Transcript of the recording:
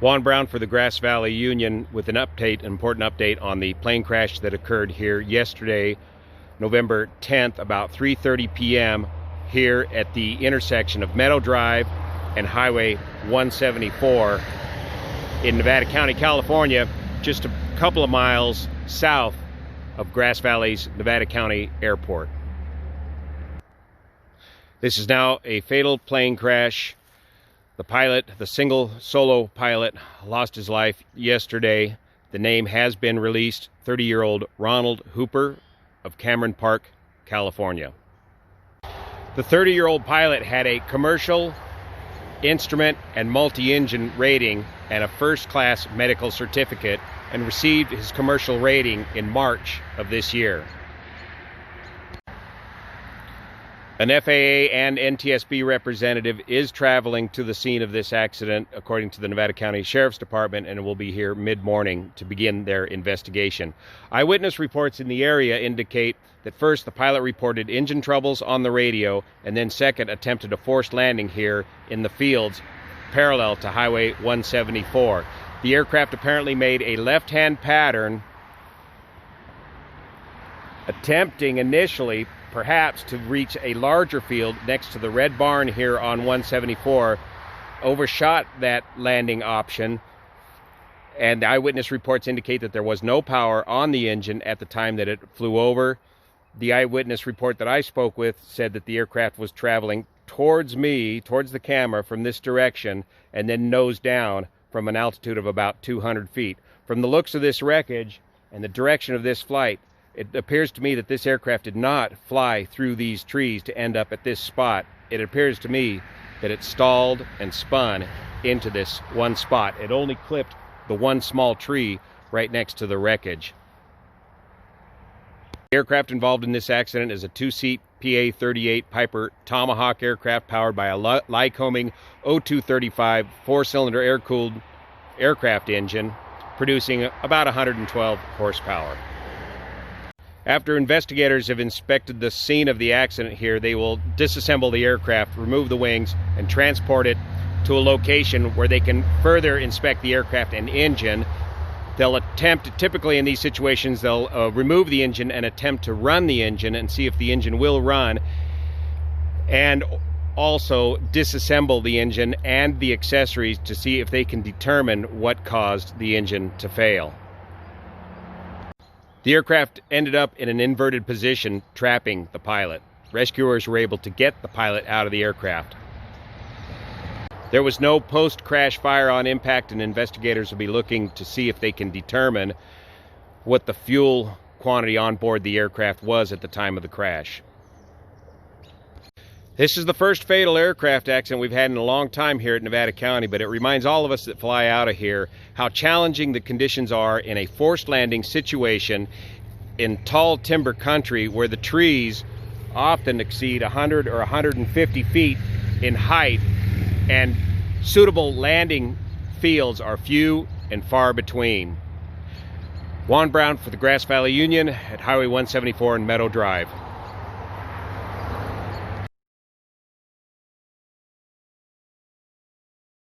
Juan Brown for the Grass Valley Union with an important update on the plane crash that occurred here yesterday, November 10th, about 3:30 p.m. here at the intersection of Meadow Drive and Highway 174 in Nevada County, California, just a couple of miles south of Grass Valley's Nevada County Airport. This is now a fatal plane crash. The pilot, the single solo pilot, lost his life yesterday. The name has been released, 30-year-old Ronald Hooper of Cameron Park, California. The 30-year-old pilot had a commercial, instrument, and multi-engine rating and a first-class medical certificate, and received his commercial rating in March of this year. An FAA and NTSB representative is traveling to the scene of this accident, according to the Nevada County Sheriff's Department, and will be here mid-morning to begin their investigation. Eyewitness reports in the area indicate that first, the pilot reported engine troubles on the radio, and then second, attempted a forced landing here in the fields parallel to Highway 174. The aircraft apparently made a left-hand pattern, attempting initially perhaps to reach a larger field next to the red barn here on 174, overshot that landing option, and eyewitness reports indicate that there was no power on the engine at the time that it flew over. The eyewitness report that I spoke with said that the aircraft was traveling towards me, towards the camera from this direction, and then nose down from an altitude of about 200 feet. From the looks of this wreckage and the direction of this flight, it appears to me that this aircraft did not fly through these trees to end up at this spot. It appears to me that it stalled and spun into this one spot. It only clipped the one small tree right next to the wreckage. The aircraft involved in this accident is a two-seat PA-38 Piper Tomahawk aircraft powered by a Lycoming O235 four-cylinder air-cooled aircraft engine, producing about 112 horsepower. After investigators have inspected the scene of the accident here, they will disassemble the aircraft, remove the wings, and transport it to a location where they can further inspect the aircraft and engine. They'll attempt, typically in these situations, they'll remove the engine and attempt to run the engine and see if the engine will run, and also disassemble the engine and the accessories to see if they can determine what caused the engine to fail. The aircraft ended up in an inverted position, trapping the pilot. Rescuers were able to get the pilot out of the aircraft. There was no post-crash fire on impact, and investigators will be looking to see if they can determine what the fuel quantity on board the aircraft was at the time of the crash. This is the first fatal aircraft accident we've had in a long time here at Nevada County, but it reminds all of us that fly out of here how challenging the conditions are in a forced landing situation in tall timber country where the trees often exceed 100 or 150 feet in height, and suitable landing fields are few and far between. Juan Brown for the Grass Valley Union at Highway 174 and Meadow Drive.